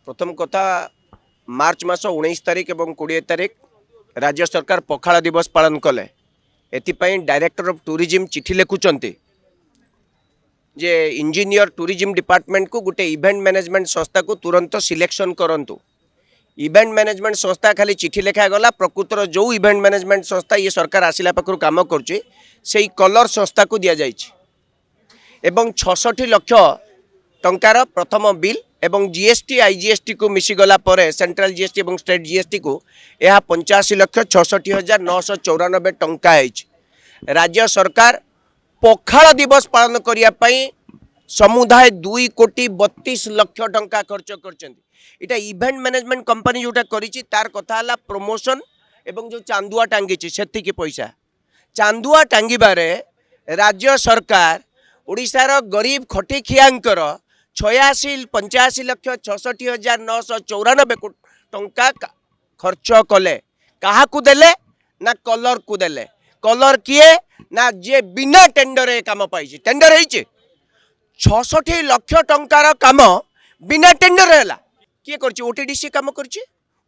प्रथम कथा मार्च मास 19 तारिख और 20 तारिख राज्य सरकार पखाड़ दिवस पालन कले। एथिपाई डायरेक्टर ऑफ टूरिज्म चिठी लिखुंट जे इंजीनियर टूरिज्म डिपार्टमेंट को गोटे इवेंट मैनेजमेंट संस्था को तुरंत सिलेक्शन करंतु। इवेंट मैनेजमेंट संस्था खाली चिठी लिखा गला, प्रकृतर जो इवेंट मैनेजमेंट संस्था ये सरकार आसिला पाखु काम करुचे से कलर संस्था को दि जाइए एवं 66 लाख टंकार प्रथम बिल एवं जीएसटी आईजीएसटी को मिसीगला सेंट्रल जीएसटी और स्टेट जीएसटी को यह 85,66,994 टंका है। राज्य सरकार पखाड़ दिवस पालन करने समुदाय 2,32,00,000 टंका खर्च कर इवेंट मैनेजमेंट कंपनी जोटा करी तार कथा प्रमोशन एवं जो चांदुआ टांगी से पैसा चांदुआ टांगीबारे राज्य सरकार ओडिशार गरीब खटिखियांकर 85,65,66,994 टंका खर्च कले। क्या देले ना कलर को देले। कलर किए ना जे बिना टेंडर काम पाई टेंडर है 66 लाख टंकार काम बिना टेंडर है किए कर ओटीडीसी काम कर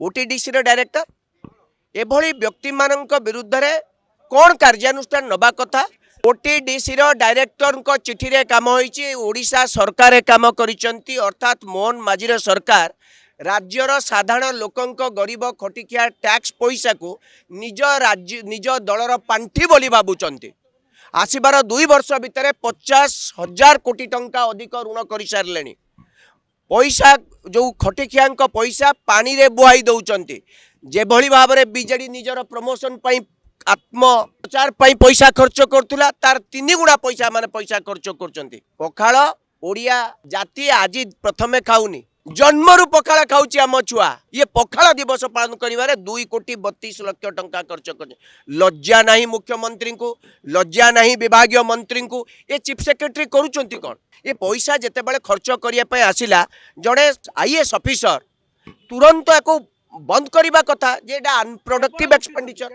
ओटीडीसी डायरेक्टर एभली व्यक्ति मानक विरुद्ध रे कौन कार्यानुष्ठान नबा कथा। ओटीडीसी डायरेक्टर को चिठी रे काम होईची ओडिशा सरकार काम करिसंती अर्थात मोहन माझीर सरकार राज्यर साधारण लोकंक गरीब खटिकिया टैक्स पैसा को निज दलर पांठी बोली भावुंट। आसबार 2 वर्ष भितर 50,000 कोटी टंका अधिक ऋण कर सारे पैसा जो खटिकिया पैसा पानी रे बुहाई दौरान जेभली भाव में बीजेडी निजर प्रमोशन आत्म प्रचार पैसा खर्च करुला तार 3 गुणा पैसा माने पैसा खर्च कर पखाड़ ओडिया जाति आज प्रथमे खाऊनी जन्मरू पखाड़ खाऊची आम छुआ ये पखाड़ दिवस पालन करिवारे 2,32,00,000 टंका खर्च कर। लज्जा नहीं मुख्यमंत्री को, लज्जा नहीं विभागीय मंत्री को, ये चीफ सेक्रेटरी करुचंती कौन। ये पैसा जिते बड़े खर्च करने आसिला जड़े आईएएस ऑफिसर तुरंत या बंद करने कथा जे अनप्रोडक्टिव एक्सपेंडिचर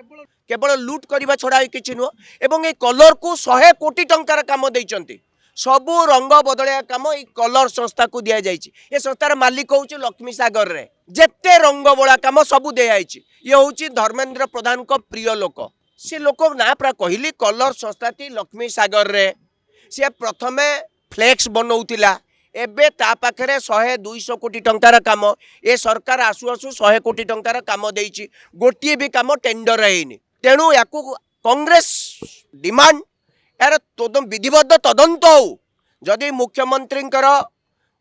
केवल लुट करने छड़ा कि नुह एवं ये कलर को 100 कोटी टंकार काम देइचंती सबू रंग बदलिया काम ये कलर संस्था को दि जाए। ये संस्थार मालिक हूँ लक्ष्मी सागर रे जेते रंग बोला काम सबू दिखाई ये हूँ धर्मेंद्र प्रधान को प्रिय लोक से लोक ना पूरा कहली कलर संस्था थी लक्ष्मी सागर रे सी प्रथमे फ्लेक्स बनाऊला एबे ता पाखरे 100-200 कोटी टंकार काम ए सरकार आसु आसु 100 कोटी टंकार काम देइछि गोटिए भी काम टेंडर हैनी। तेणु याकू कांग्रेस डिमांड यार विधिबद्ध तदंत हो जदि मुख्यमंत्री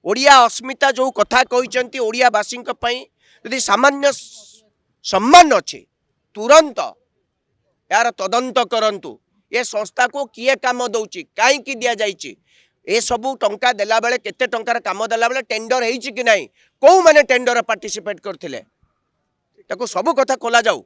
ओडिया अस्मिता जो कथा कहते ओडियावासी यदि सामान्य सम्मान अच्छे तुरंत यार तदंत करंतु ये संस्था को किए काम दौची कहीं दि जाइए ए सबू टंका देला बेले केते टंकार काम देला बेले टेंडर होईची कि नहीं कौ माने टेंडर पार्टिसिपेट करथिले ताको सबू कथा खोला जाऊ।